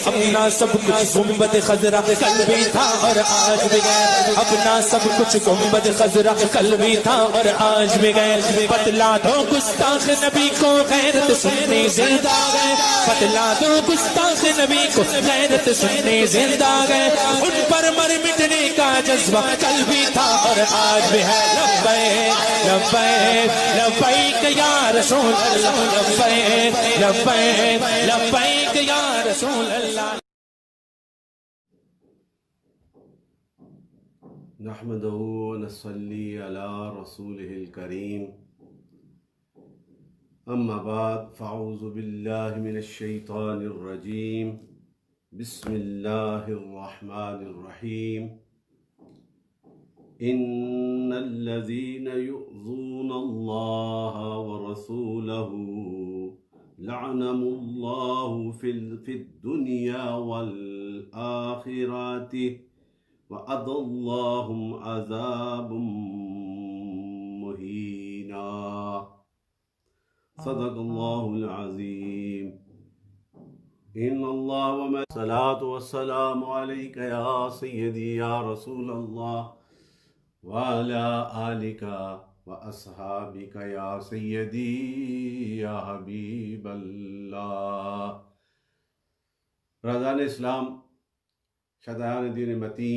अपना सब कुछ गुंबद खजरा कल भी था और आज भी गए, अपना सब कुछ गुंबद खजरा कल भी था और आज भी गए। बतला दो गुस्ताख नबी को गैरत सुनने जिंदा गए, बतला दो गुस्ताख नबी को गैरत सुनने जिंदा गए। उन पर मर मिटने का जज्बा कल भी था और आज भी है। लब्बैक लब्बैक लब्बैक या रसूल अल्लाह, लब्बैक लब्बैक लब्बैक या रसूल अल्लाह। नहमदुहु व नसल्ली अला रसूलिहिल करीम, अम्मा बाद फ़अऊज़ु बिल्लाहि मिनश शैतानिर रजीम, बिस्मिल्लाहिर रहमानिर रहीम। इन्नल्लज़ीना युअ्ज़ूनल्लाह व रसूलहु लअनहुमुल्लाहु फिद्दुनिया वल आखिरति वअदल्लाहुम अज़ाबुम मुहीना। सदक़ल्लाहुल अज़ीम। इन्नल्लाह व मलैकातहु वस्सलामु अलैका या सय्यदी या रसूलल्लाह व अला आलिका व अस्हाबिका या सय्यदी या हबीबल्लाह। रज़ान इस्लाम, शदायान दीन मती,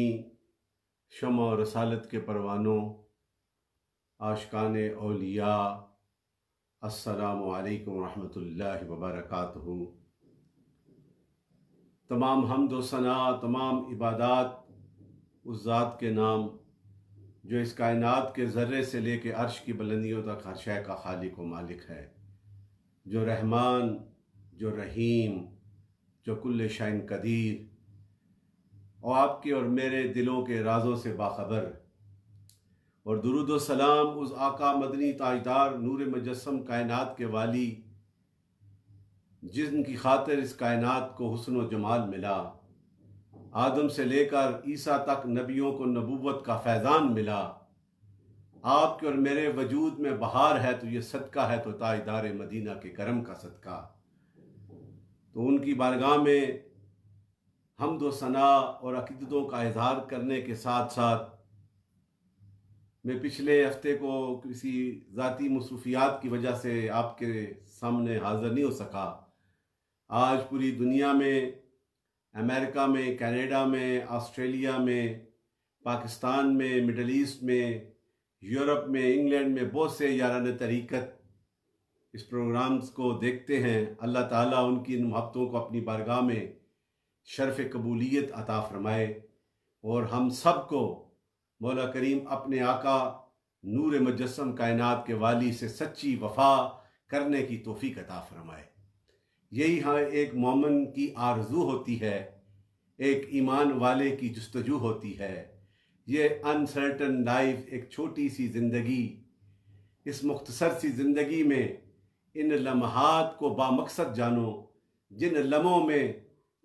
शमा और रसालत के परवानों, आशिकान औलिया, अस्सलामु अलैकुम रहमतुल्लाहि व बरकातहू। तमाम हम्द व सना, तमाम इबादत उस ज़ात के नाम जो इस कायनात के ज़र्रे से लेके अर्श की बुलंदियों तक हर शय का खालिक व मालिक है, जो रहमान, जो रहीम, जो कुल्ले शैन कदीर, और आपके और मेरे दिलों के राज़ों से बाखबर। और दुरूद व सलाम उस आका मदनी ताजदार नूर मुजस्सम कायनात के वाली, जिनकी खातिर इस कायनात को हुस्न व जमाल मिला। आदम से लेकर ईसा तक नबियों को नबूवत का फैज़ान मिला। आपके और मेरे वजूद में बहार है तो ये सदका है तो ताजदार मदीना के करम का सदका। तो उनकी बारगाह में हम्द व सना और अक़ीदतों का इज़हार करने के साथ साथ मैं पिछले हफ्ते को किसी ज़ाती मसरूफ़ियात की वजह से आपके सामने हाज़िर नहीं हो सका। आज पूरी दुनिया में, अमेरिका में, कनाडा में, ऑस्ट्रेलिया में, पाकिस्तान में, मिडल ईस्ट में, यूरोप में, इंग्लैंड में बहुत से यारान तरीक़त इस प्रोग्राम्स को देखते हैं। अल्लाह ताला उनकी इन मोहब्बतों को अपनी बारगाह में शर्फ़ कबूलियत अता फ़रमाए और हम सब को मौला करीम अपने आका नूर मुजस्सम कायनात के वाली से सच्ची वफ़ा करने की तौफ़ीक़ अता फ़रमाए। यही हाँ एक मोमिन की आरज़ू होती है, एक ईमान वाले की जुस्तजू होती है। ये अनसर्टन लाइफ, एक छोटी सी ज़िंदगी, इस मुख्तसर सी ज़िंदगी में इन लम्हात को बामकसद जानो जिन लम्हों में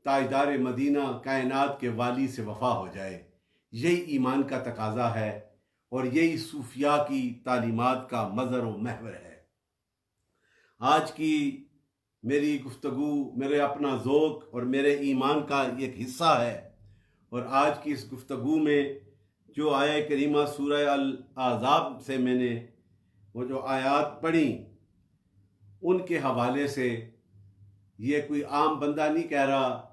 ताजदार मदीना कायनात के वाली से वफ़ा हो जाए। यही ईमान का तकाज़ा है और यही सूफिया की तालीमात का मज़र व महवर है। आज की मेरी गुफ्तगू मेरे अपना ज़ौक़ और मेरे ईमान का एक हिस्सा है। और आज की इस गुफ्तगू में जो आया करीमा सूरह अल अहज़ाब से मैंने वो जो आयात पढ़ी, उनके हवाले से ये कोई आम बंदा नहीं कह रहा।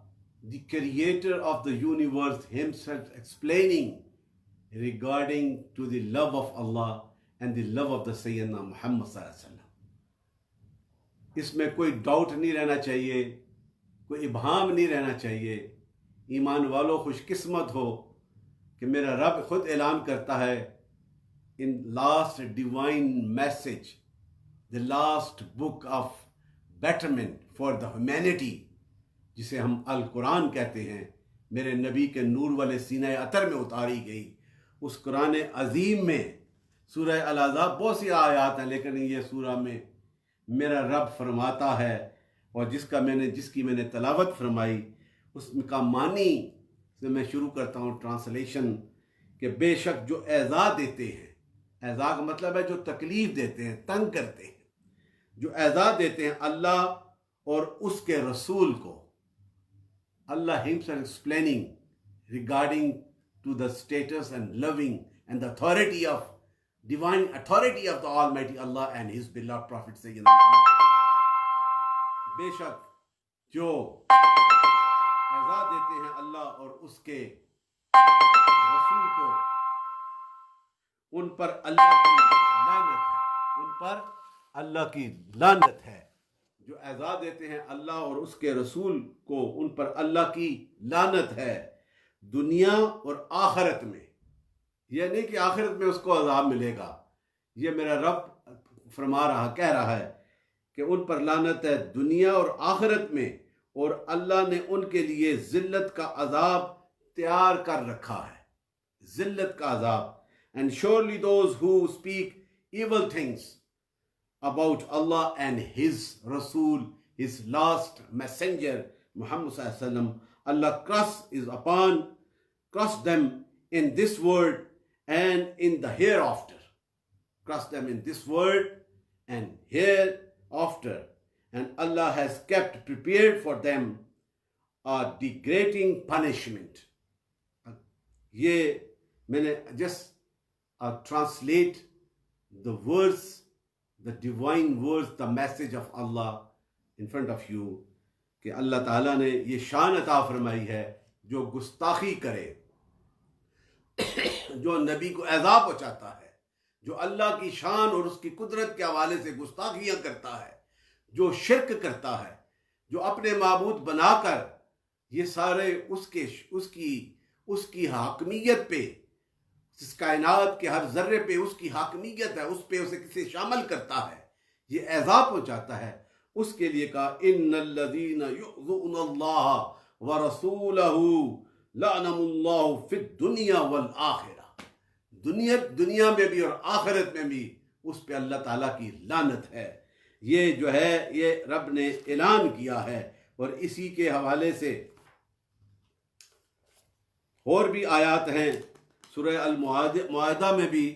The creator of the universe himself explaining regarding to the love of Allah and the love of the सय्यदना मुहम्मद सल्लल्लाहु अलैहि वसल्लम। इसमें कोई डाउट नहीं रहना चाहिए, कोई इबहाम नहीं रहना चाहिए। ईमान वालों खुशकिस्मत हो कि मेरा रब खुद ऐलान करता है in last divine message, the last book of betterment for the humanity, जिसे हम अल कुरान कहते हैं, मेरे नबी के नूर वाले सीने अतर में उतारी गई। उस कुरान अजीम में सूरह अल अहज़ाब बहुत सी आयात हैं, लेकिन ये सूरह में मेरा रब फरमाता है और जिसकी मैंने तलावत फरमाई उसका मानी से मैं शुरू करता हूँ ट्रांसलेशन कि बेशक जो ऐज़ा देते हैं, ऐज़ा का मतलब है जो तकलीफ़ देते हैं, तंग करते हैं, जो ऐज़ा देते हैं अल्लाह और उसके रसूल को, Allah himself explaining regarding to the status and loving and the authority of divine authority of the Almighty Allah and His beloved Prophet Sayyidina Muhammad. बेशक जो ऐज़ा देते हैं अल्लाह और उसके रसूल को, उन पर अल्लाह की लानत है, उन पर अल्लाह की लानत है। जो ऐज़ा देते हैं अल्लाह और उसके रसूल को, उन पर अल्लाह की लानत है, दुनिया और आखिरत में। यह नहीं कि आखिरत में उसको अज़ाब मिलेगा, ये मेरा रब फरमा रहा, कह रहा है कि उन पर लानत है दुनिया और आखिरत में, और अल्लाह ने उनके लिए जिल्लत का अज़ाब तैयार कर रखा है, जिल्लत का अज़ाब। And surely those who speak evil things about Allah and His Rasul, His last messenger, Muhammad Sallallahu Alaihi Wasallam, Allah cross them in this world and in the hereafter. Cross them in this world and hereafter. And Allah has kept prepared for them a degrading punishment. ये मैंने just translate the words, the divine words, the message of Allah in front of you, कि अल्लाह ताला ने ये शान अता फरमाई है, जो गुस्ताखी करे, जो नबी को ऐज़ा पहुँचाता है, जो अल्लाह की शान और उसकी कुदरत के हवाले से गुस्ताखियाँ करता है, जो शिर्क करता है, जो अपने माबूद बनाकर ये सारे उसकी हाकमियत पे, इस कायनात के हर जर्रे पे उसकी हाकमियत है, उस पे उसे किसे शामिल करता है, ये ऐज़ा पहुँचाता है, उसके लिए कहा इन्नल्लज़ीना युज़ूनल्लाह व रसूलहू लअनहुमुल्लाहु फिद दुनिया वल आखिरा। दुनिया में भी और आखिरत में भी उस पे अल्लाह ताला की लानत है। ये जो है ये रब ने ऐलान किया है, और इसी के हवाले से और भी आयात हैं सूरह अल-मुआहिदा में भी।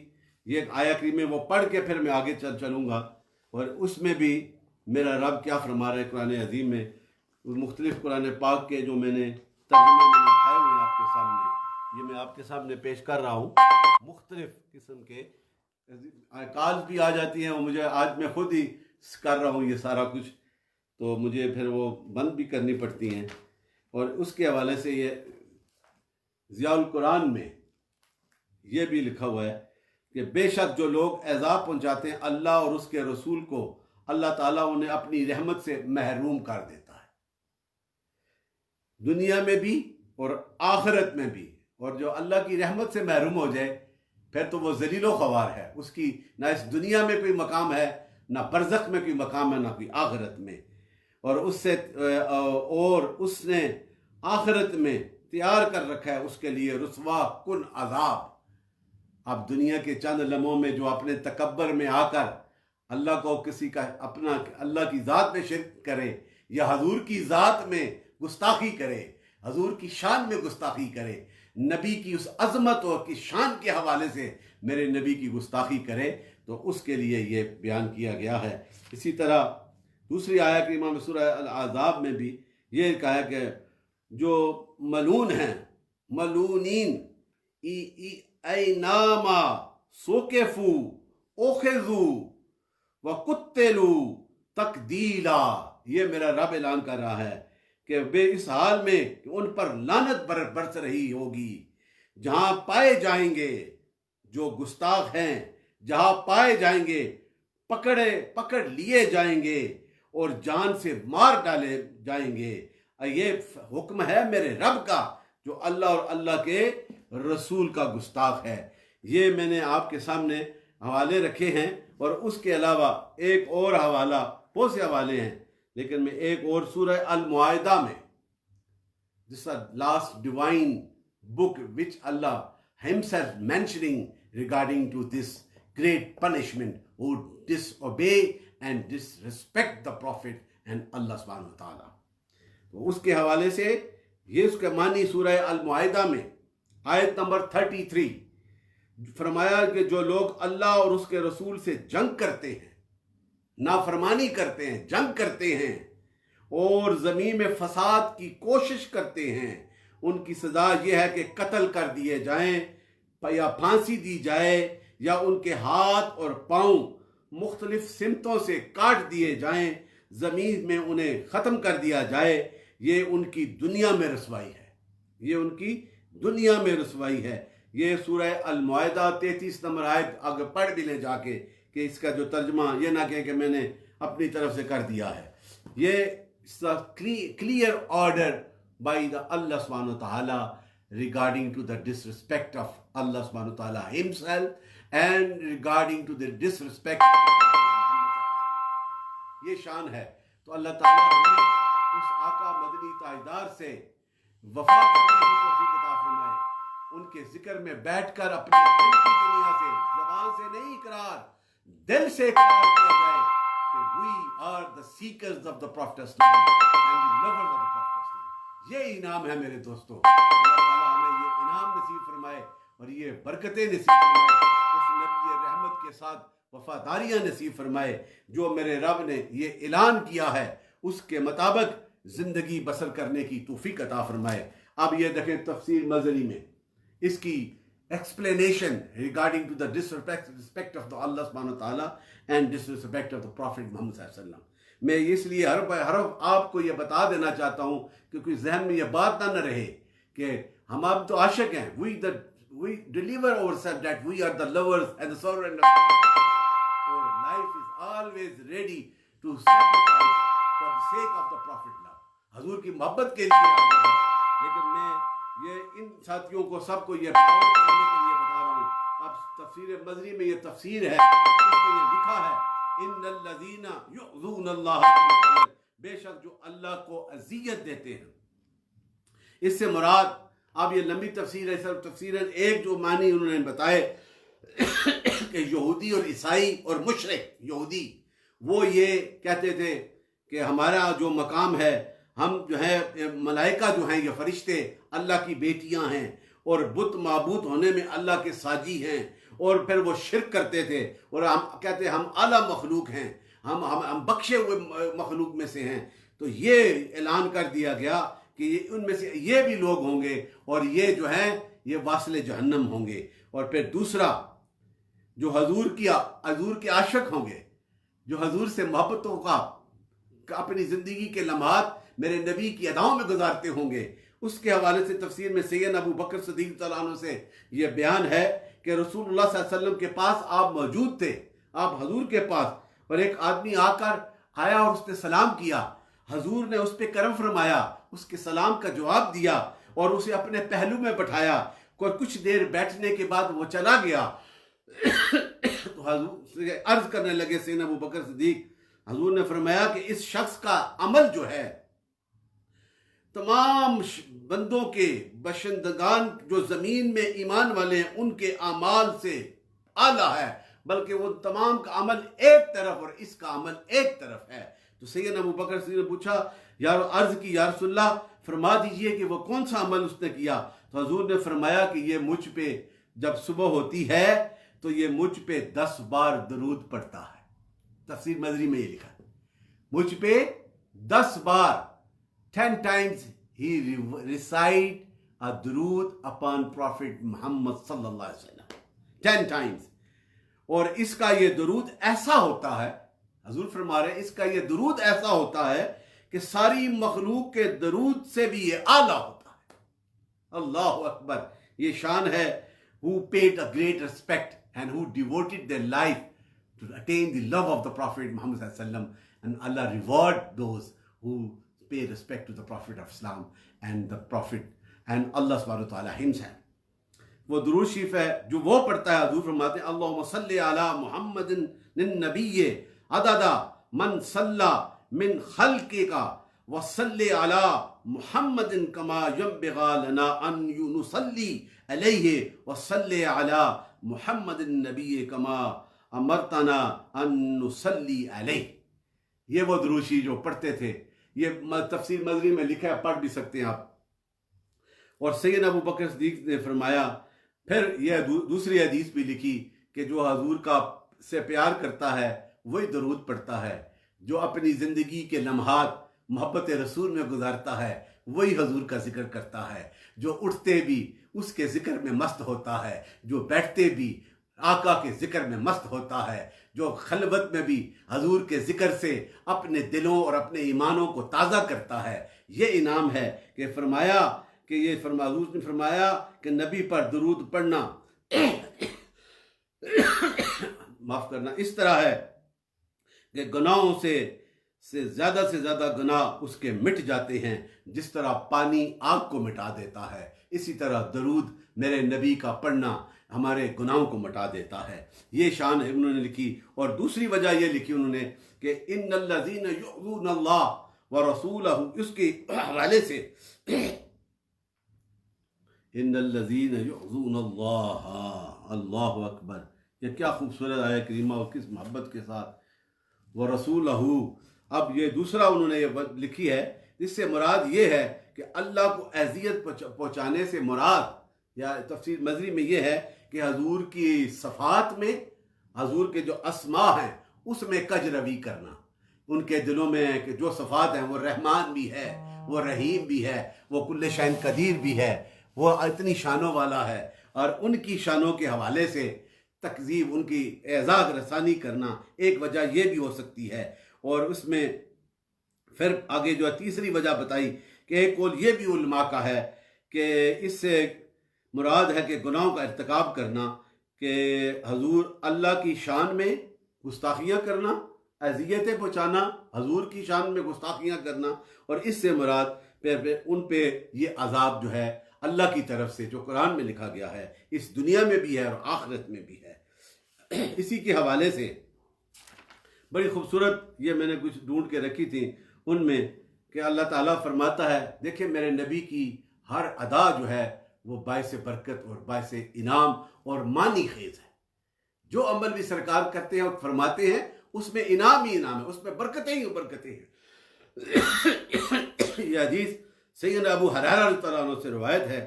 ये आयत करीम में वो पढ़ के फिर मैं आगे चलूँगा, और उसमें भी मेरा रब क्या फरमा रहा है कुरान अज़ीम में। मुख्तलिफ कुरान पाक के जो मैंने तर्जुमे में लिखाए हुए हैं आपके सामने, ये मैं आपके सामने पेश कर रहा हूँ। मुख्तलिफ किस्म के कॉल्स भी आ जाती हैं, और मुझे आज मैं खुद ही कर रहा हूँ ये सारा कुछ, तो मुझे फिर वो बंद भी करनी पड़ती हैं। और उसके हवाले से ये ज़ियाउल कुरान में ये भी लिखा हुआ है कि बेशक जो लोग ऐज़ा पहुँचाते हैं अल्लाह और उसके रसूल को, अल्लाह ताला उन्हें अपनी रहमत से महरूम कर देता है, दुनिया में भी और आखिरत में भी। और जो अल्लाह की रहमत से महरूम हो जाए फिर तो वो ज़लीलो ख़वार है, उसकी ना इस दुनिया में कोई मकाम है, ना बरज़ख में कोई मकाम है, ना कोई आखिरत में। और उसने आखिरत में तैयार कर रखा है उसके लिए रुसवा कुन अज़ाब। अब दुनिया के चंद लम्हों में जो अपने तकब्बर में आकर अल्लाह को किसी का अपना अल्लाह की ज़ात में शिर्क करे, या हजूर की ज़ात में गुस्ताखी करे, हजूर की शान में गुस्ताखी करे, नबी की उस अज़मत और की शान के हवाले से मेरे नबी की गुस्ताखी करे, तो उसके लिए ये बयान किया गया है। इसी तरह दूसरी आयत करीमा में सूरह अल-अहज़ाब में भी ये कहा है कि जो मलून हैं, मलूनीन ऐनामा सोकेफू ओखेजू व कुत्तेलू तकदीला। ये मेरा रब ऐलान कर रहा है कि वे इस हाल में कि उन पर लानत बरस रही होगी, जहां पाए जाएंगे जो गुस्ताख हैं, जहां पाए जाएंगे पकड़ लिए जाएंगे और जान से मार डाले जाएंगे। ये हुक्म है मेरे रब का जो अल्लाह और अल्लाह के रसूल का गुस्ताख है। ये मैंने आपके सामने हवाले रखे हैं, और उसके अलावा एक और हवाला, बहुत से हवाले हैं, लेकिन मैं एक और सूरह अल-मुआहिदा में, this last divine book which Allah himself mentioning regarding to this great punishment who disobey and disrespect the prophet and Allah subhanahu wa ta'ala। तो उसके हवाले से ये उसके मानी सूरह अल-मुआहिदा में आयत नंबर 33 फरमाया कि जो लोग अल्लाह और उसके रसूल से जंग करते हैं, नाफरमानी करते हैं, जंग करते हैं, और ज़मीन में फसाद की कोशिश करते हैं, उनकी सज़ा यह है कि कत्ल कर दिए जाएं या फांसी दी जाए या उनके हाथ और पांव मुख्तलिफ सिमतों से काट दिए जाएं, ज़मीन में उन्हें ख़त्म कर दिया जाए। ये उनकी दुनिया में रसवाई है, ये उनकी दुनिया में रसवाई है। ये सूरह अल-माइदा 33 नंबर आयत आगे पढ़ भी ले जाके कि इसका जो तर्जमा ये ना कहे कि मैंने अपनी तरफ से कर दिया है। ये clear order by the Allah सुब्हानहू व तआला regarding to the disrespect of Allah subhanahu wa ta'ala himself and regarding to the disrespect ये शान है। तो अल्लाह ताला हमें उस आका मदनी ताजदार से वफा करने की तौफीक अता फरमाए। उनके जिक्र में बैठकर अपने दिल की दुनिया से, ज़बान से नहीं इकरार, दिल से इकरार किया जाए कि we are the seekers of the Prophet Islam and the lovers of the Prophet Islam। ये इनाम है मेरे दोस्तों। नसीब फरमाए और ये बरकतें नसीब फरमाए, उस नबी रहमत के साथ वफादारियां नसीब फरमाए जो मेरे रब ने ये ऐलान किया है उसके मुताबिक जिंदगी बसर करने की तौफीक अता फरमाए। अब ये देखें तफसीर मज़री में इसकी explanation regarding to the disrespect of the Allah सुब्हानहू व तआला and disrespect of the prophet Mohammad सल्लल्लाहु अलैहि वसल्लम। मैं इसलिए हर आपको ये बता देना चाहता हूँ क्योंकि जहन में ये बात ना रहे कि हम आप तो आशिक हैं। we deliver ourselves that we are the lovers and the sovereign of our life is always ready to sacrifice for the sake of the prophet love, हजूर की मोहब्बत के लिए आगे है। लेकिन मैं ये इन साथियों को सबको ये पावर करने के लिए बता रहा हूँ। अब तफसीर मज़री में ये तफसीर है, इसमें ये लिखा है इन्नल्लज़ीना युज़ूनल्लाह, बेशक जो अल्लाह को अज़ियत देते हैं। इससे मुराद, अब ये लंबी तफसीर है, सब तफसीर एक जो मानी उन्होंने बताए कि यहूदी और ईसाई और मुशरिक यहूदी वो ये कहते थे कि हमारा जो मकाम है, हम जो है मलाइका जो हैं ये फरिश्ते अल्लाह की बेटियां हैं और बुत माबूद होने में अल्लाह के साजी हैं, और फिर वो शिरक करते थे और हम कहते हैं हम आला मखलूक हैं, हम बख्शे हुए मखलूक में से हैं। तो ये ऐलान कर दिया गया कि उनमें से ये भी लोग होंगे और ये जो है ये वासिल जहन्नम होंगे। और फिर दूसरा जो हजूर के आशिक होंगे, जो हजूर से मोहब्बतों का अपनी ज़िंदगी के लम्हात मेरे नबी की अदाओं में गुजारते होंगे, उसके हवाले से तफसीर में सैयदना अबू बकर सिद्दीक़ रज़ियल्लाहु अन्हु से यह बयान है कि रसूलुल्लाह सल्लल्लाहु अलैहि वसल्लम के पास आप मौजूद थे, आप हजूर के पास, और एक आदमी आकर आया और उसने सलाम किया। हजूर ने उस पर करम फरमाया, उसके सलाम का जवाब दिया और उसे अपने पहलू में बैठाया। कुछ देर बैठने के बाद वो चला गया तो हजूर अर्ज करने लगे सैयदना अबू बकर सिद्दीक़, हजूर ने फरमाया कि इस शख्स का अमल जो है तमाम बंदों के बशिंदगान जो जमीन में ईमान वाले हैं उनके अमाल से आला है, बल्कि वो तमाम का अमल एक तरफ और इसका अमल एक तरफ है। तो सैयदना अबू बकर सिद्दीक़ ने पूछा, यार अर्ज की या रसूलल्लाह फरमा दीजिए कि वो कौन सा अमल उसने किया। तो हजूर ने फरमाया कि ये मुझ पे जब सुबह होती है तो ये मुझ पे 10 बार दरूद पढ़ता है। तफसीर मज़री में ये लिखा है, मुझ पे 10 बार 10 times he recite a durood upon Prophet Muhammad sallallahu alaihi wasallam 10 times। और इसका ये दुरूद ऐसा होता है, हजूर फरमा रहे इसका ये दुरूद ऐसा होता है कि सारी मखलूक के दुरूद से भी ये आला होता है। अल्लाह अकबर, ये शान है। who paid a great respect and who devoted their life to attain the love of the Prophet Muhammad sallallahu alaihi wasallam, and Allah reward those who pay respect to the Prophet of Islam and the Prophet and Allah subhanahu wa ta'ala himself। वो दुरूद शरीफ है जो वो पढ़ता है, हजूर फरमाते हैं अल्लाहुम्मा सल्ली अला मुहम्मदिन नबिय्ये अददा मन सल्ला मिन खल्क़िका व सल्ली अला मुहम्मदिन कमा यंबग़ी लना अन नुसल्ली अलैहि व सल्ली अला मुहम्मदिन नबिय्ये कमा अमरतना अन नुसल्ली अलैहि। ये वो दुरूद शरीफ जो पढ़ते थे, ये तफसीर मज़री में लिखा है, पढ़ भी सकते हैं आप। और सैयदना अबू बकर सिद्दीक़ ने फरमाया, फिर यह दूसरी हदीस भी लिखी कि जो हजूर का से प्यार करता है वही दरूद पढ़ता है, जो अपनी ज़िंदगी के लम्हात मोहब्बत रसूल में गुजारता है वही हजूर का जिक्र करता है। जो उठते भी उसके जिक्र में मस्त होता है, जो बैठते भी आका के जिक्र में मस्त होता है, जो खलवत में भी हजूर के जिक्र से अपने दिलों और अपने ईमानों को ताज़ा करता है। ये इनाम है कि फरमाया कि हजूर ने फरमाया कि नबी पर दुरूद पढ़ना माफ करना इस तरह है कि गुनाहों से ज़्यादा गुनाह उसके मिट जाते हैं, जिस तरह पानी आग को मिटा देता है, इसी तरह दरूद मेरे नबी का पढ़ना हमारे गुनाहों को मिटा देता है। ये शान उन्होंने लिखी। और दूसरी वजह ये लिखी उन्होंने कि इन्नल्लज़ीना युअज़ूनल्लाह व रसूलहु, उसके हवाले से इन्नल्लज़ीना युअज़ूनल्लाह, अल्लाहु अकबर, ये क्या खूबसूरत आया करीमा और किस मोहब्बत के साथ, व रसूलहु। अब ये दूसरा उन्होंने ये लिखी है, इससे मुराद ये है कि अल्लाह को अजियत पहुँचाने से मुराद या तफसीर मजरी में ये है कि हजूर की सफ़ात में, हजूर के जो अस्मा हैं उसमें कजरवी करना, उनके दिलों में कि जो सफ़ात हैं वो रहमान भी है, वो रहीम भी है, वो कुल्ले शाइन कदीर भी है, वो इतनी शानों वाला है, और उनकी शानों के हवाले से तकजीब, उनकी एजाज़ रसानी करना एक वजह यह भी हो सकती है। और उसमें फिर आगे जो तीसरी वजह बताई कि एक कौल ये भी उलमा का है कि इससे मुराद है कि गुनाहों का इर्तिकाब करना, कि हजूर अल्लाह की शान में गुस्ताखियाँ करना, अजियतें पहुँचाना, हजूर की शान में गुस्ताखियाँ करना, और इससे मुराद उन पे ये अजाब जो है अल्लाह की तरफ से जो कुरान में लिखा गया है, इस दुनिया में भी है और आखिरत में भी है। इसी के हवाले से बड़ी खूबसूरत ये मैंने कुछ ढूंढ के रखी थी उनमें कि अल्लाह ताला फरमाता है, देखिए मेरे नबी की हर अदा जो है वो बायसे बरकत और बायसे इनाम और मानी खेज है। जो अमल भी सरकार करते हैं और फरमाते हैं उसमें इनाम ही इनाम है, उसमें बरकतें ही बरकतें हैं। यह हदीस सैयदना अबू हुरैरा रज़ियल्लाहु अन्हु से रिवायत है,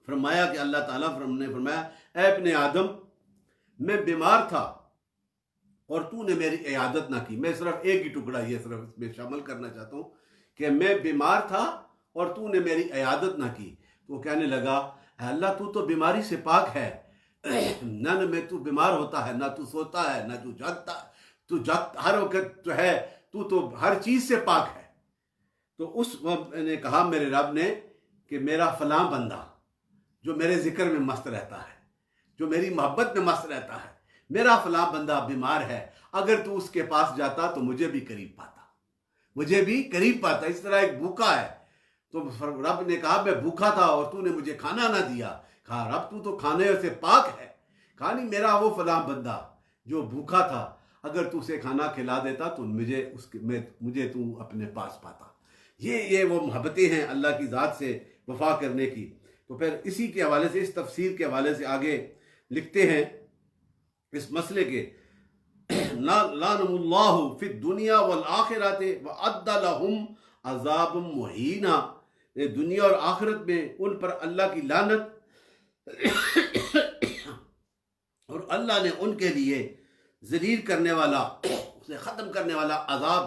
फरमाया कि अल्लाह ताला ने फरमाया, ऐ इब्ने आदम, मैं बीमार था और तूने मेरी इयादत ना की। मैं सिर्फ एक ही टुकड़ा ये सिर्फ इसमें शामिल करना चाहता हूँ कि मैं बीमार था और तूने मेरी इयादत ना की। तो वो कहने लगा, अल्लाह तू तो बीमारी से पाक है, न में तू बीमार होता है, ना तू सोता है, ना तू जागता, तू हर वक्त जो है तू तो हर चीज से पाक है। तो उस वक्त ने कहा मेरे रब ने कि मेरा फलां बंदा जो मेरे जिक्र में मस्त रहता है, जो मेरी मोहब्बत में मस्त रहता है, मेरा फलां बंदा बीमार है, अगर तू उसके पास जाता तो मुझे भी करीब पाता, मुझे भी करीब पाता। इस तरह एक भूखा है, तो रब ने कहा मैं भूखा था और तूने मुझे खाना ना दिया। कहा रब तू तो खाने से पाक है। कहा नहीं, मेरा वो फलां बंदा जो भूखा था, अगर तू उसे खाना खिला देता तो मुझे तू अपने पास पाता। ये वो मोहब्बतें हैं अल्लाह की ज़ात से वफा करने की। तो फिर इसी के हवाले से, इस तफसीर के हवाले से आगे लिखते हैं इस मसले के, लानहुल्लाहु फिद दुनिया वल आखिरत व अद्दा लहुम अज़ाबुम मुहीना, दुनिया और आखिरत में उन पर अल्लाह की लानत और अल्लाह ने उनके लिए जलील करने वाला, उसे ख़त्म करने वाला अजाब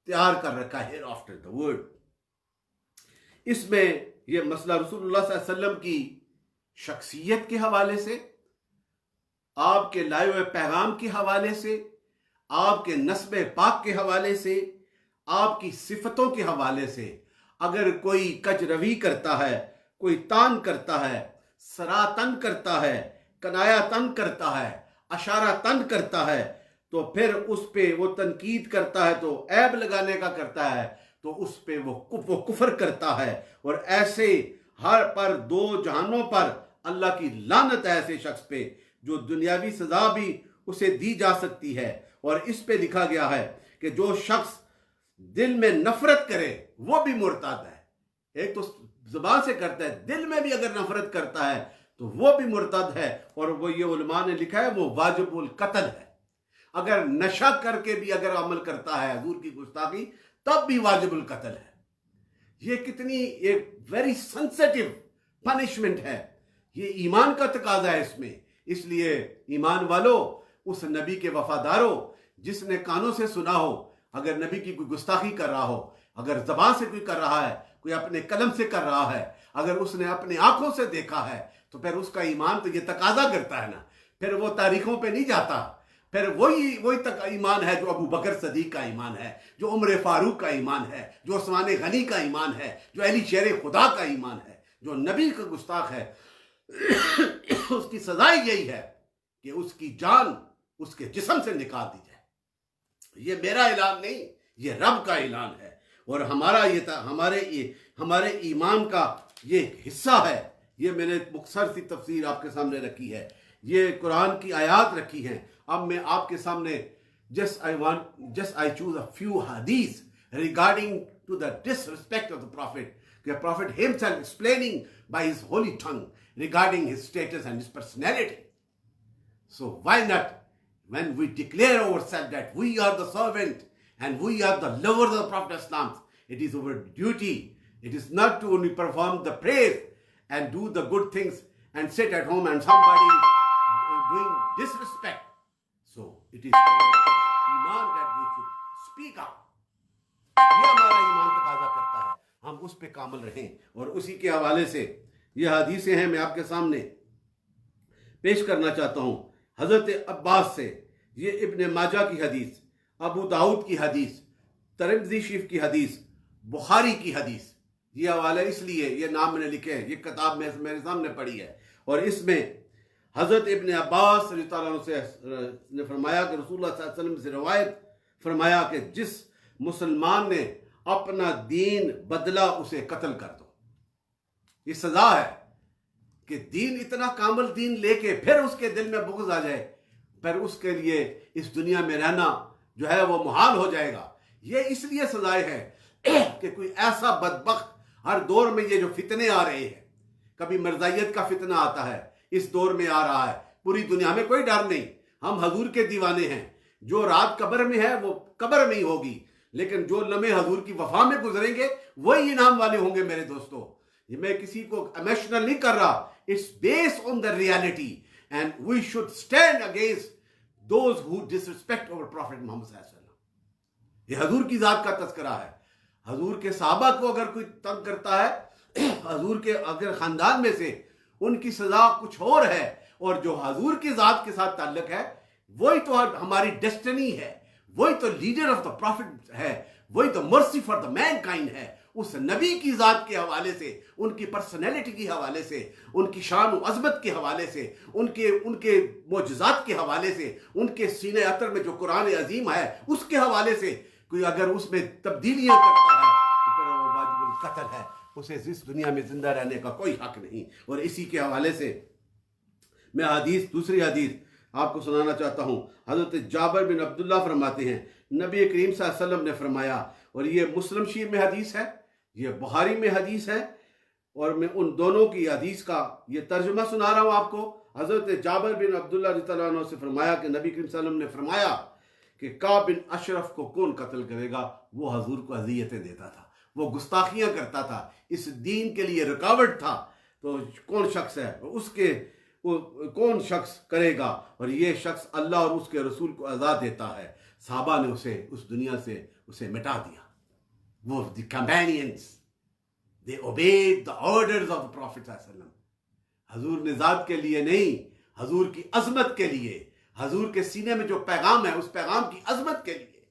तैयार कर रखा है आफ्टर द वर्ड। इसमें यह मसला रसूलुल्लाह सल्लल्लाहु अलैहि वसल्लम की शख्सियत के हवाले से, आपके लाए हुए पैगाम के हवाले से, आपके नस्ब पाक के हवाले से, आपकी सिफतों के हवाले से अगर कोई कजरवी करता है, कोई तान करता है, सरातन करता है, कनाया तन करता है, अशारा तन करता है, तो फिर उस पे वो तनकीद करता है, तो ऐब लगाने का करता है, तो उस पे वो कुफर करता है। और ऐसे हर पर दो जहानों पर अल्लाह की लानत है ऐसे शख्स पे, जो दुनियावी सजा भी उसे दी जा सकती है। और इस पे लिखा गया है कि जो शख्स दिल में नफरत करे वो भी मुर्ताद है। एक तो जुबान से करता है, दिल में भी अगर नफरत करता है तो वो भी मुर्ताद है। और वो ये उलमा ने लिखा है वो वाजिबुल कत्ल है। अगर नशा करके भी अगर अमल करता है हुजूर की गुस्ताखी, तब भी वाजिबुल कत्ल है। ये कितनी एक वेरी सेंसिटिव पनिशमेंट है, ये ईमान का तकाजा है इसमें। इसलिए ईमान वालों, उस नबी के वफादारों, जिसने कानों से सुना हो, अगर नबी की कोई गुस्ताखी कर रहा हो, अगर ज़बान से कोई कर रहा है, कोई अपने कलम से कर रहा है, अगर उसने अपनी आंखों से देखा है, तो फिर उसका ईमान तो ये तकाजा करता है ना, फिर वो तारीखों पे नहीं जाता, फिर वही तक ईमान है जो अबू बकर सदीक का ईमान है, जो उमर फारूक का ईमान है, जो उस्मान गनी का ईमान है, जो अली शेर खुदा का ईमान है, जो नबी का गुस्ताख है। उसकी सजा यही है कि उसकी जान उसके जिस्म से निकाल दी जाए। ये मेरा ऐलान नहीं, ये रब का ऐलान है, और हमारे ईमान का ये हिस्सा है। ये मैंने मुख्तसर सी तफसीर आपके सामने रखी है, ये कुरान की आयात रखी हैं। अब मैं आपके सामने just I choose a few hadith regarding to the disrespect of the Prophet. The Prophet himself explaining by his holy tongue regarding his status and his personality. So why not, when we declare ourselves that we are the servant and we are the lovers of the Prophet Islam, it is our duty. It is not to only perform the praise and do the good things and sit at home and somebody is doing disrespect. So it is our iman that we should speak up. ये हमारा ईमान तकाजा करता है, हम उस पे कामिल रहें। और उसी के हवाले से ये हदीसें हैं, मैं आपके सामने पेश करना चाहता हूँ। हज़रत अब्बास से, ये इब्न माजा की हदीस, अबू दाऊद की हदीस, तिरमिज़ी शरीफ की हदीस, बुखारी की हदीस। ये हवाले इसलिए ये नाम मैंने लिखे हैं, ये किताब में मेरे सामने पड़ी है, और इसमें हज़रत इब्न अब्बास रज़ियल्लाहु अन्हु ने फरमाया कि रसूलुल्लाह सल्लल्लाहु अलैहि वसल्लम से रवायत फरमाया कि जिस मुसलमान ने अपना दीन बदला उसे कत्ल कर दो। ये सजा है कि दीन, इतना कामिल दीन लेके फिर उसके दिल में बुग़्ज़ आ जाए, फिर उसके लिए इस दुनिया में रहना जो है वो मुहाल हो जाएगा। ये इसलिए सजाए है कि कोई ऐसा बदबख्त, हर दौर में ये जो फितने आ रहे हैं, कभी मर्ज़ाइयत का फितना आता है, इस दौर में आ रहा है, पूरी दुनिया में कोई डर नहीं, हम हजूर के दीवाने हैं। जो रात कब्र में है वो कब्र में ही होगी, लेकिन जो लम्हे हजूर की वफा में गुजरेंगे वही इनाम वाले होंगे। मेरे दोस्तों, ये मैं किसी को इमोशनल नहीं कर रहा, it's based on the reality and we should stand against those who disrespect our prophet Mohammad सल्लल्लाहु अलैहि वसल्लम। ये हजूर की जात का तस्करा है। हजूर के सहाबा को अगर कोई तंग करता है, हजूर के अगर खानदान में से, उनकी सजा कुछ और है, और जो हजूर की जात के साथ ताल्लुक है वही तो हमारी डेस्टिनी है, वही तो लीडर ऑफ द प्रॉफिट है, वही तो मर्सी फॉर द मैनकाइंड है। उस नबी की जात के हवाले से, उनकी पर्सनैलिटी के हवाले से, उनकी शान और अज़मत के हवाले से, उनके मोजज़ात के हवाले से, उनके सीने अतर में जो कुरान अजीम है उसके हवाले से कोई अगर उसमें तब्दीलियां करता है तो फिर वो वाजिबुल कत्ल है, उसे इस दुनिया में जिंदा रहने का कोई हक नहीं। और इसी के हवाले से मैं दूसरी हदीस आपको सुनाना चाहता हूँ। हज़रत जाबिर बिन अब्दुल्लाह फरमाते हैं, नबी करीम सल्लल्लाहु अलैहि वसल्लम ने फरमाया, और ये मुस्लिम शरीफ में हदीस है, ये बुखारी में हदीस है, और मैं उन दोनों की हदीस का ये तर्जुमा सुना रहा हूँ आपको। हज़रत जाबिर बिन अब्दुल्लाह रज़ियल्लाहु अन्हु से फरमाया कि नबी करीम सल्लल्लाहु अलैहि वसल्लम ने फरमाया कि काब बिन अशरफ को कौन कत्ल करेगा? वो हजूर को अज़ियतें देता था, वो गुस्ताखियाँ करता था, इस दीन के लिए रुकावट था, तो कौन शख्स है उसके, वो कौन शख्स करेगा? और ये शख्स अल्लाह और उसके रसूल को अज़ा देता है। साहबा ने उसे उस दुनिया से उसे मिटा दिया। वो the companions, they obeyed the orders of the prophet सल्लल्लाहु अलैहि वसल्लम। हजूर ने ज़ात के लिए नहीं, हजूर की अजमत के लिए, हजूर के सीने में जो पैगाम है उस पैगाम की अजमत के लिए,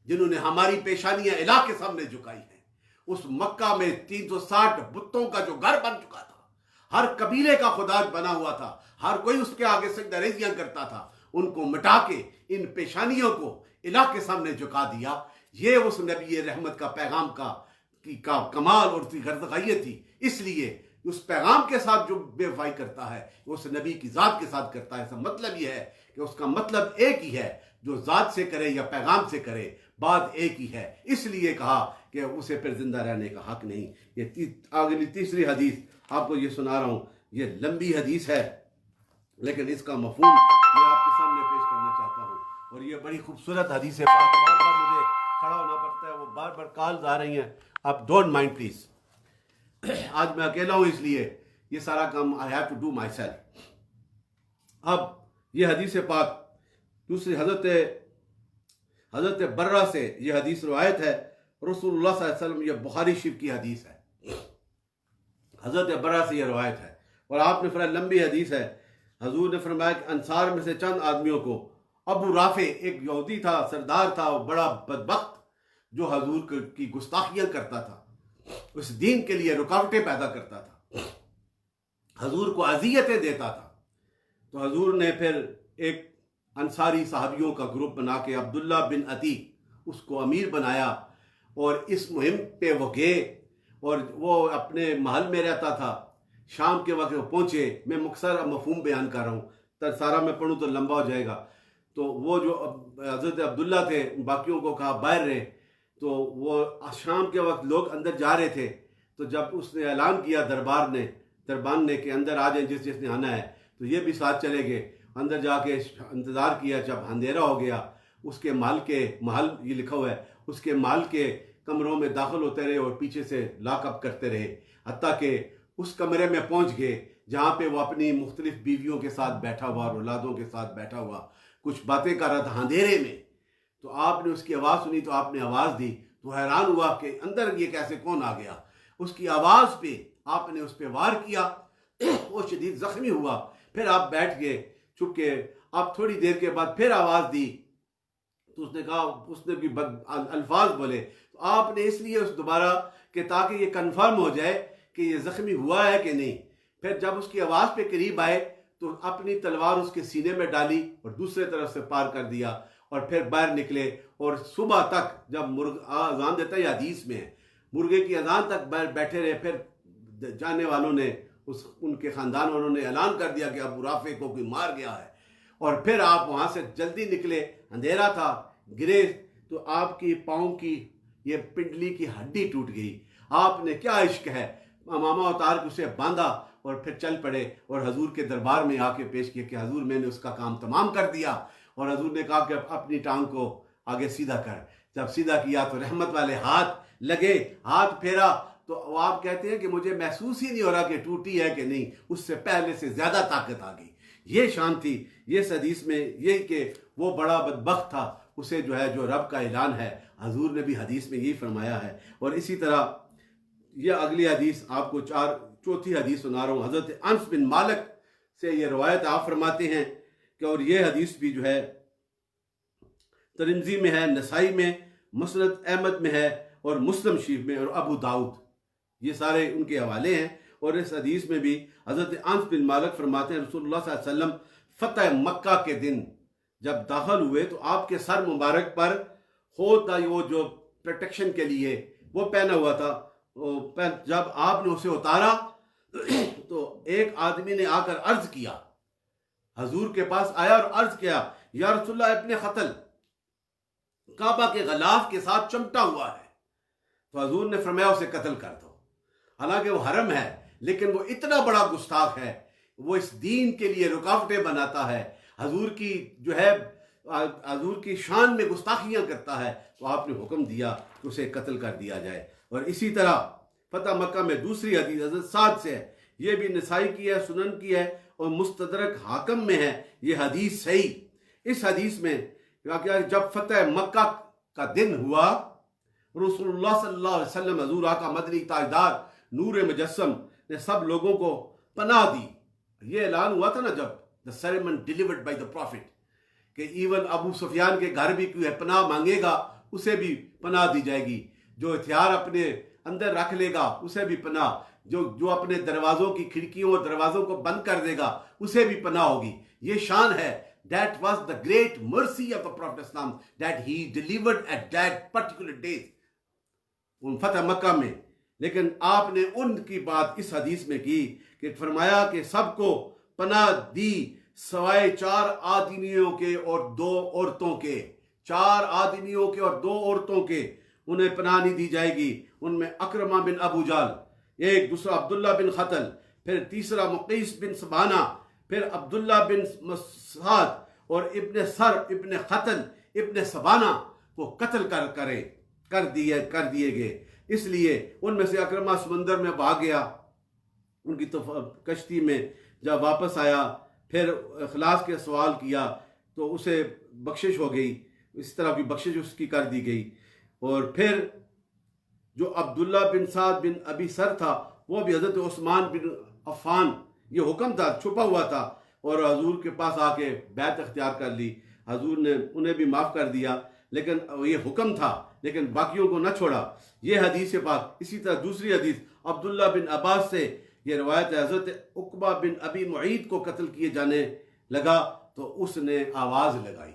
जिन्होंने हमारी पेशानियां इलाह के सामने झुकाई हैं। उस मक्का में 360 बुतों का जो घर बन चुका था, हर कबीले का खुदा बना हुआ था, हर कोई उसके आगे सजदा करता था, उनको मिटा के इन पेशानियों को इलाह के सामने झुका दिया। ये उस नबी रहमत का पैगाम का कमाल और उसकी गर्दगाहियत थी। इसलिए उस पैगाम के साथ जो बेवफाई करता है उस नबी की जात के साथ करता है। इसका मतलब यह है कि उसका मतलब एक ही है, जो जात से करे या पैगाम से करे, बात एक ही है। इसलिए कहा कि उसे फिर जिंदा रहने का हक नहीं। ये अगली तीसरी हदीस आपको ये सुना रहा हूं। ये लंबी हदीस है लेकिन इसका मफहूम मैं आपके सामने पेश करना चाहता हूं। और ये बड़ी खूबसूरत हदीस है। बार बार मुझे खड़ा होना पड़ता है, वो बार बार कॉल्स आ रही हैं, आप डोंट माइंड प्लीज। आज मैं अकेला हूं इसलिए ये सारा काम I have to do myself. अब ये हदीस पाक दूसरी हजरत बर्रा से ये हदीस रवायत है। रसूलुल्लाह सल्लल्लाहु अलैहि वसल्लम, यह बुखारी शरीफ की हदीस है, हज़रत बरा से यह रवायत है। और आपने फरमाया, लंबी हदीस है, हजूर ने फरमाया कि अंसार में से चंद आदमियों को, अबू राफे एक यहूदी था, सरदार था, वो बड़ा बदबख्त जो हजूर की गुस्ताखियां करता था, उस दीन के लिए रुकावटें पैदा करता था, हजूर को अजियतें देता था। तो हजूर ने फिर एक अंसारी साहबियों का ग्रुप बना के अब्दुल्ला बिन अतीक उसको अमीर बनाया और इस मुहिम पे वो गए। और वो अपने महल में रहता था। शाम के वक्त वो पहुंचे। मैं मुख्तसर मफहूम बयान कर रहा हूँ, सारा मैं पढ़ूँ तो लंबा हो जाएगा। तो वो जो हज़रत अब्दुल्ला थे, बाकियों को कहा बाहर रहे। तो वो शाम के वक्त लोग अंदर जा रहे थे। तो जब उसने ऐलान किया दरबान ने कि अंदर आ जाए जिसने आना है, तो ये भी साथ चले गए। अंदर जाके इंतज़ार किया। जब अंधेरा हो गया, उसके महल ये लिखा हुआ है, उसके महल के कमरों में दाखिल होते रहे और पीछे से लॉकअप करते रहे, हत्ता कि उस कमरे में पहुंच गए जहाँ पे वो अपनी मुख्तलिफ बीवियों के साथ बैठा हुआ और औलादों के साथ बैठा हुआ कुछ बातें कर रहा था अंधेरे में। तो आपने उसकी आवाज़ सुनी, तो आपने आवाज़ दी। तो हैरान हुआ कि अंदर ये कैसे कौन आ गया। उसकी आवाज़ पे आपने उस पर वार किया, वो शदीद जख्मी हुआ। फिर आप बैठ गए चुप के। आप थोड़ी देर के बाद फिर आवाज़ दी, तो उसने कहा, उसने भी अल्फाज बोले। तो आपने इसलिए उस दोबारा कि ताकि ये कंफर्म हो जाए कि ये जख्मी हुआ है कि नहीं। फिर जब उसकी आवाज़ पे करीब आए तो अपनी तलवार उसके सीने में डाली और दूसरे तरफ से पार कर दिया और फिर बाहर निकले। और सुबह तक जब अजान देता है, हदीस में है, मुर्गे की अजान तक बाहर बैठे रहे। फिर जाने वालों ने उनके ख़ानदान वालों ने ऐलान कर दिया कि अबू राफे को कोई मार गया है। और फिर आप वहाँ से जल्दी निकले, अंधेरा था, गिरे तो आपकी पाँव की ये पिंडली की हड्डी टूट गई। आपने क्या इश्क है, मामा उतार के उसे बांधा और फिर चल पड़े और हजूर के दरबार में आके पेश किया कि हजूर मैंने उसका काम तमाम कर दिया। और हजूर ने कहा कि अपनी टांग को आगे सीधा कर। जब सीधा किया तो रहमत वाले हाथ लगे, हाथ फेरा तो आप कहते हैं कि मुझे महसूस ही नहीं हो रहा कि टूटी है कि नहीं, उससे पहले से ज्यादा ताकत आ गई। ये शान थी ये हदीस में, ये कि वो बड़ा बदबख्त था, उसे जो है जो रब का ऐलान है, हजूर ने भी हदीस में यही फरमाया है। और इसी तरह ये अगली हदीस आपको चौथी हदीस सुना रहा हूँ। हज़रत अनस बिन मालिक से ये रवायत आप फरमाते हैं कि और ये हदीस भी जो है तिरमिज़ी में है, नसाई में, मुस्नद अहमद में है और मुस्लिम शरीफ में और अबू दाऊद, ये सारे उनके हवाले हैं। और इस हदीस में भी हज़रत अनस बिन मालिक फरमाते हैं, रसूलुल्लाह सल्लल्लाहु अलैहि वसल्लम फतह मक्का के दिन जब दाखिल हुए तो आपके सर मुबारक पर होता वो जो प्रोटेक्शन के लिए वो पहना हुआ था। जब आपने उसे उतारा तो एक आदमी ने आकर अर्ज किया, हजूर के पास आया और अर्ज किया, या रसूलल्लाह इब्ने क़त्ल काबा के गलाफ के साथ चमटा हुआ है। तो हजूर ने फरमाया उसे कत्ल कर दो। हालांकि वो हरम है, लेकिन वो इतना बड़ा गुस्ताख है, वो इस दीन के लिए रुकावटें बनाता है, हजूर की जो है हजूर की शान में गुस्ताखियां करता है। तो आपने हुक्म दिया कि उसे कत्ल कर दिया जाए। और इसी तरह फतह मक्का में दूसरी हदीस हज़रत साद से है, ये भी नसाई की है, सुनन की है और मुस्तदरक हाकिम में है ये हदीस सही। इस हदीस में जब फतह मक्का का दिन हुआ, रसूलुल्लाह सल्लल्लाहु अलैहि वसल्लम हजूर आका मदनी ताजदार नूर मुजस्सम ने सब लोगों को पनाह दी। ये ऐलान हुआ था ना जब the sermon delivered by the prophet कि इवन अबू सुफियान के घर भी कोई पनाह मांगेगा उसे भी पनाह दी जाएगी, जो हथियार अपने अंदर रख लेगा उसे भी पनाह, जो अपने दरवाजों की खिड़कियों और दरवाजों को बंद कर देगा उसे भी पनाह होगी। ये शान है। That was the great mercy of the profit Islam that he delivered at that particular days उन फतह मक्का में। लेकिन आपने उनकी बात इस हदीस में की कि फरमाया कि सबको पनाह दी सवाए 4 आदमियों के और 2 औरतों के। 4 आदमियों के और 2 औरतों के उन्हें पनाह नहीं दी जाएगी। उनमें अकरमा बिन अबू जाल, एक दूसरा अब्दुल्ला बिन क़त्ल, फिर तीसरा मुक़ीस बिन सबाना, फिर अब्दुल्ला बिन मसाद और इब्ने सर इब्ने क़त्ल इब्ने सबाना को कत्ल कर दिए गए। इसलिए उनमें से अकरमा समंदर में भाग गया, उनकी तो कश्ती में जब वापस आया फिर इखलास के सवाल किया तो उसे बख्शिश हो गई, इस तरह की बख्शिश उसकी कर दी गई। और फिर जो अब्दुल्ला बिन साद बिन अबी सर था, वो भी हज़रत उस्मान बिन अफ़ान, ये हुक्म था, छुपा हुआ था, और हजूर के पास आके बैत अख्तियार कर ली। हजूर ने उन्हें भी माफ़ कर दिया, लेकिन ये हुक्म था, लेकिन बाकियों को न छोड़ा। ये हदीस पाक। इसी तरह दूसरी हदीस अब्दुल्ला बिन अब्बास से ये रवायत है, हज़रत उक़बा बिन अबी मुईद को कत्ल किए जाने लगा तो उसने आवाज़ लगाई।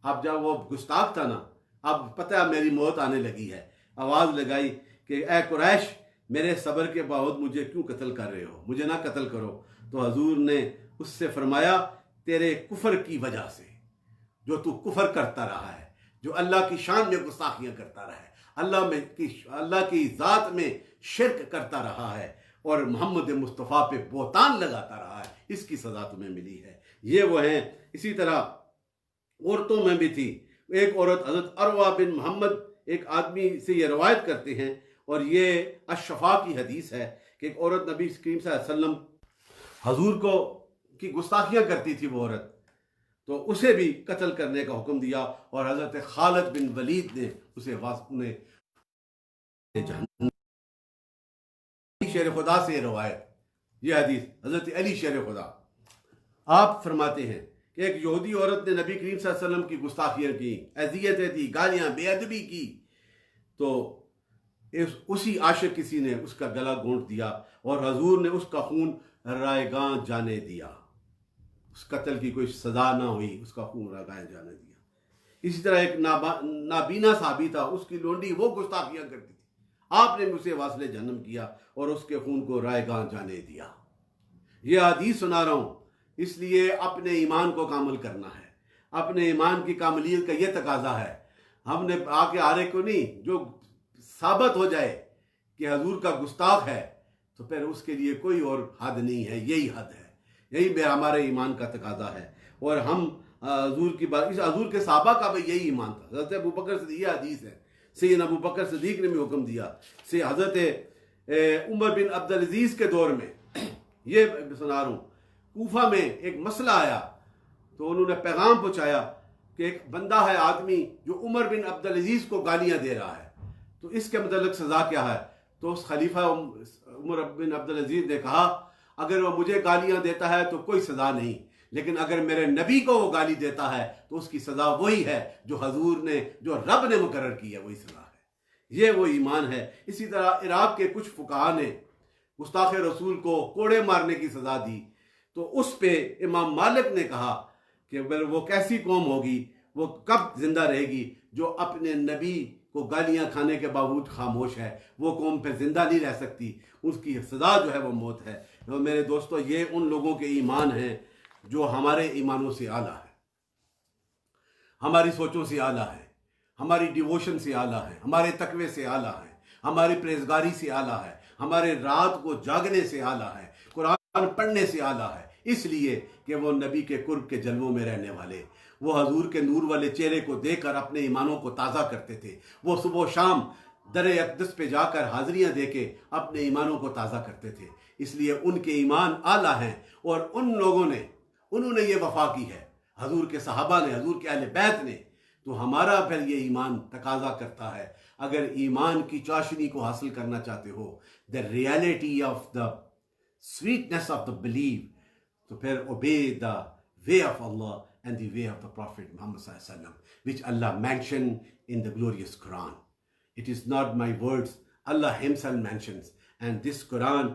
अब जब वो गुस्ताख था ना, अब पता है मेरी मौत आने लगी है, आवाज़ लगाई कि ए कुरैश, मेरे सब्र के बावजूद मुझे क्यों कत्ल कर रहे हो, मुझे ना कत्ल करो। तो हजूर ने उससे फरमाया, तेरे कुफर की वजह से, जो तू कुफर करता रहा है, जो अल्लाह की शान में गुस्ताखियाँ करता रहा है, अल्लाह की ज़ात में शिरक करता रहा है और मोहम्मद मुस्तफ़ा पे बोतान लगाता रहा है, इसकी सज़ा तुम्हें मिली है। ये वो हैं। इसी तरह औरतों में भी थी। एक औरत हज़रत अरवा बिन मोहम्मद एक आदमी से ये रवायत करते हैं, और ये अशफा की हदीस है कि एक औरत नबी करीम सल्लल्लाहु अलैहि वसल्लम हजूर को की गुस्ताखियाँ करती थी वो औरत, तो उसे भी कत्ल करने का हुक्म दिया, और हज़रत खालिद बिन वलीद ने उन्हें शेर खुदा से रवायत, ये हदीस हज़रत अली शेर खुदा, आप फरमाते हैं कि एक यहूदी औरत ने नबी करीम सल्लल्लाहु अलैहि वसल्लम की गुस्ताखियाँ की, अज़ियतें दी, गालियाँ, बेअदबी की, तो उसी आशिक किसी ने उसका गला घोंट दिया और हजूर ने उसका खून रायगां जाने दिया। उस कत्ल की कोई सजा ना हुई, उसका खून रायगां जाने दिया। इसी तरह एक नाबीना साहबी था, उसकी लोंडी वो गुस्ताखियाँ करती थी, आपने भी उसे वासले जन्म किया और उसके खून को रायगां जाने दिया। ये हदीस सुना रहा हूँ, इसलिए अपने ईमान को कामिल करना है। अपने ईमान की कामिलियत का ये तकाजा है। हमने आके आरे को नहीं, जो साबित हो जाए कि हजूर का गुस्ताख है, तो फिर उसके लिए कोई और हद नहीं है, यही हद है, यही हमारे ईमान का तकाजा है। और हम हजूर की बात, इस हजूर के साहबा का भी यही ईमान था। हज़रत अबू बकर से ये हदीस है, सैयदना अबू बकर सिद्दीक ने भी हुक्म दिया, से हज़रत उमर बिन अब्दुल अजीज़ के दौर में, ये सुना रहा हूँ, कूफा में एक मसला आया, तो उन्होंने पैगाम पहुँचाया कि एक बंदा है, आदमी, जो उमर बिन अब्दुल अजीज़ को गालियाँ दे रहा है, तो इसके मतलब सज़ा क्या है। तो उस खलीफा उमर बिन अब्दुल अजीज़ ने कहा, अगर वो मुझे गालियाँ देता है तो कोई सज़ा नहीं, लेकिन अगर मेरे नबी को वो गाली देता है तो उसकी सज़ा वही है जो हजूर ने, जो रब ने मुकर्रर की है, वही सज़ा है। ये वो ईमान है। इसी तरह इराक के कुछ फुकाहा ने गुस्ताख रसूल को कोड़े मारने की सज़ा दी, तो उस पे इमाम मालिक ने कहा कि वो कैसी कौम होगी, वो कब जिंदा रहेगी जो अपने नबी को गालियां खाने के बावजूद खामोश है, वो कौम फिर जिंदा नहीं रह सकती, उसकी सज़ा जो है वो मौत है। तो मेरे दोस्तों, ये उन लोगों के ईमान हैं जो हमारे ईमानों से आला है, हमारी सोचों से आला है, हमारी डिवोशन से आला है, हमारे तकवे से आला है, हमारी परहेजगारी से आला है, हमारे रात को जागने से आला है, कुरान पढ़ने से आला है, इसलिए कि वो नबी के कुर्ब के जलवों में रहने वाले, वो हजूर के नूर वाले चेहरे को देखकर अपने ईमानों को ताज़ा करते थे। वो सुबह शाम दर अक़दस पे जाकर हाज़रियाँ दे के अपने ईमानों को ताज़ा करते थे, इसलिए उनके ईमान आला हैं। और उन लोगों ने, उन्होंने ये वफा की है, हजूर के सहाबा ने, हजूर के अहले बैत ने, तो हमारा फिर ये ईमान तकाजा करता है, अगर ईमान की चाशनी को हासिल करना चाहते हो, the reality of the sweetness of the believe, तो फिर obey the way of Allah and the way of the Prophet Muhammad sallallahu alaihi wasallam, which Allah mentioned in the glorious Quran. It is not my words, Allah himself mentions, and this Quran,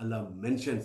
Allah mentions,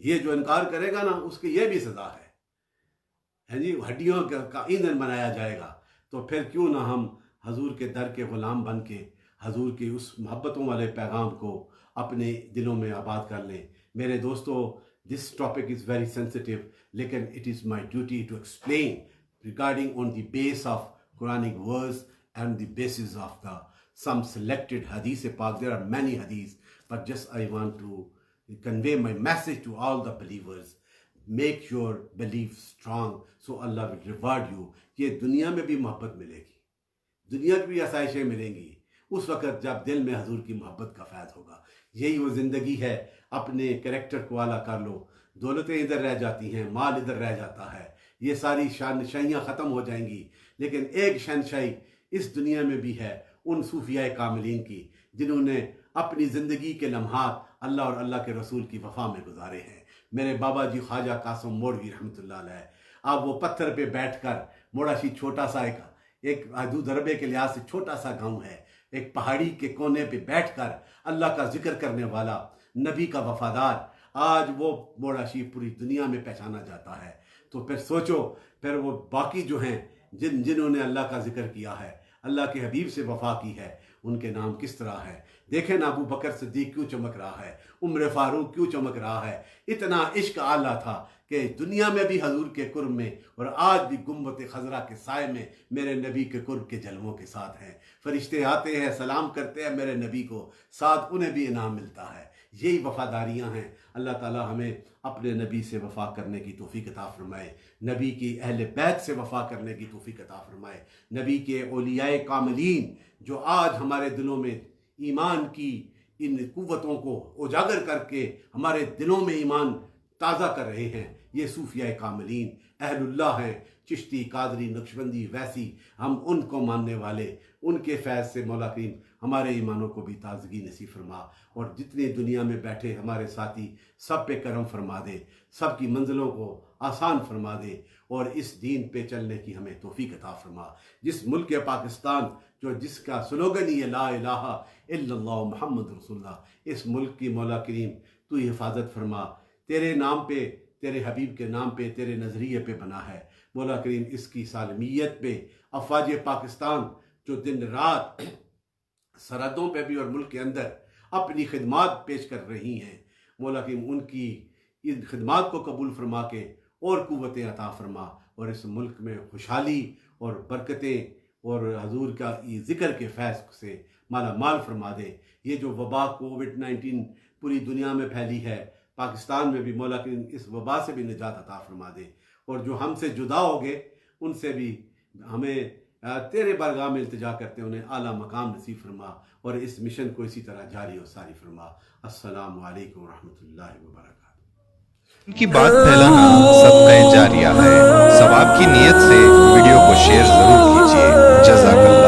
ये जो इनकार करेगा ना, उसकी ये भी सजा है जी, हड्डियों का ईंधन बनाया जाएगा। तो फिर क्यों ना हम हजूर के दर के ग़ुलाम बन के हजूर की उस मोहब्बतों वाले पैगाम को अपने दिलों में आबाद कर लें। मेरे दोस्तों, this topic is very sensitive, लेकिन it is my duty to explain regarding on the base of Quranic verse and the basis of the some selected hadith pak. There are many hadiths, but just I want to convey my message to all the believers make your belief strong so Allah will reward you. ये दुनिया में भी मोहब्बत मिलेगी, दुनिया की भी आसाइशें मिलेंगी उस वक़्त जब दिल में हजूर की मोहब्बत का फैज़ होगा। यही वो ज़िंदगी है। अपने कैरेक्टर को आला कर लो। दौलतें इधर रह जाती हैं, माल इधर रह जाता है, ये सारी शानशाहियाँ ख़त्म हो जाएंगी, लेकिन एक शहनशाही इस दुनिया में भी है उन सूफिया कामिलीन की जिन्होंने अपनी ज़िंदगी के लम्हात अल्लाह और अल्लाह के रसूल की वफ़ा में गुजारे हैं। मेरे बाबा जी ख्वाजा कासिम मोड़वी रहमतुल्लाह अलैह, आप वो पत्थर पे बैठकर, मोड़ाशी छोटा सा एक हदूद अरबे के लिहाज से छोटा सा गांव है, एक पहाड़ी के कोने पे बैठकर अल्लाह का जिक्र करने वाला नबी का वफादार, आज वो मोड़ाशी पूरी दुनिया में पहचाना जाता है। तो फिर सोचो, फिर वो बाकी जो हैं जिन्होंने अल्लाह का जिक्र किया है, अल्लाह के हबीब से वफा की है, उनके नाम किस तरह है। देखें ना, अबू बकर सिद्दीक क्यों चमक रहा है, उम्र फारूक क्यों चमक रहा है। इतना इश्क आला था कि दुनिया में भी हजूर के कुर्ब में और आज भी गुम्बत खजरा के साय में मेरे नबी के कुर्ब के जलवों के साथ हैं। फरिश्ते आते हैं, सलाम करते हैं मेरे नबी को, साथ उन्हें भी इनाम मिलता है। यही वफादारियाँ हैं। अल्लाह ताला हमें अपने नबी से वफ़ा करने की तौफीक अता फरमाए, नबी की अहले बैत से वफ़ा करने की तौफीक अता फरमाए, नबी के औलियाए कामिलीन जो आज हमारे दिलों में ईमान की इन कुव्वतों को उजागर करके हमारे दिलों में ईमान ताज़ा कर रहे हैं, ये सूफिया कामिलीन अहलुल्लाह हैं। चिश्ती, कादरी, नक्शबंदी, वैसी, हम उनको मानने वाले, उनके फैज़ से मौला करीम हमारे ईमानों को भी ताजगी नसीब फरमा, और जितने दुनिया में बैठे हमारे साथी सब पे करम फरमा दे, सब की मंजिलों को आसान फरमा दे, और इस दीन पे चलने की हमें तौफीक अता फरमा। जिस मुल्क के पाकिस्तान जो जिसका स्लोगन ही है ला इलाहा इल्लल्लाह मुहम्मद रसूलुल्लाह, इस मुल्क की मौला करीम तू हिफाजत फरमा। तेरे नाम पे, तेरे हबीब के नाम पे, तेरे नज़रिए पे बना है मौला करीम, इसकी सालमियत पे अफवाज पाकिस्तान जो दिन रात सरहदों पे भी और मुल्क के अंदर अपनी खिदमात पेश कर रही हैं, मौला करीम उनकी इन खिदमात को कबूल फरमा के और कुव्वतें अता फरमा, और इस मुल्क में खुशहाली और बरकतें और हजूर का ज़िक्र के फैज़ से माला माल फरमा दे। ये जो वबा कोविड-19 पूरी दुनिया में फैली है, पाकिस्तान में भी मौला करीम इस वबा से भी निजात अता फरमा दे, और जो हमसे जुदा हो गए उनसे भी हमें तेरे बारगाह में इल्तिजा करते उन्हें आला मकाम नसीब फरमा, और इस मिशन को इसी तरह जारी और सारी फरमा। अस्सलामु अलैकुम रहमतुल्लाहि व बरकातहू। उनकी बात फैलाना सदक़े जारिया है। सवाब की नीयत से वीडियो को शेयर जरूर कीजिए। जज़ाकल्लाह।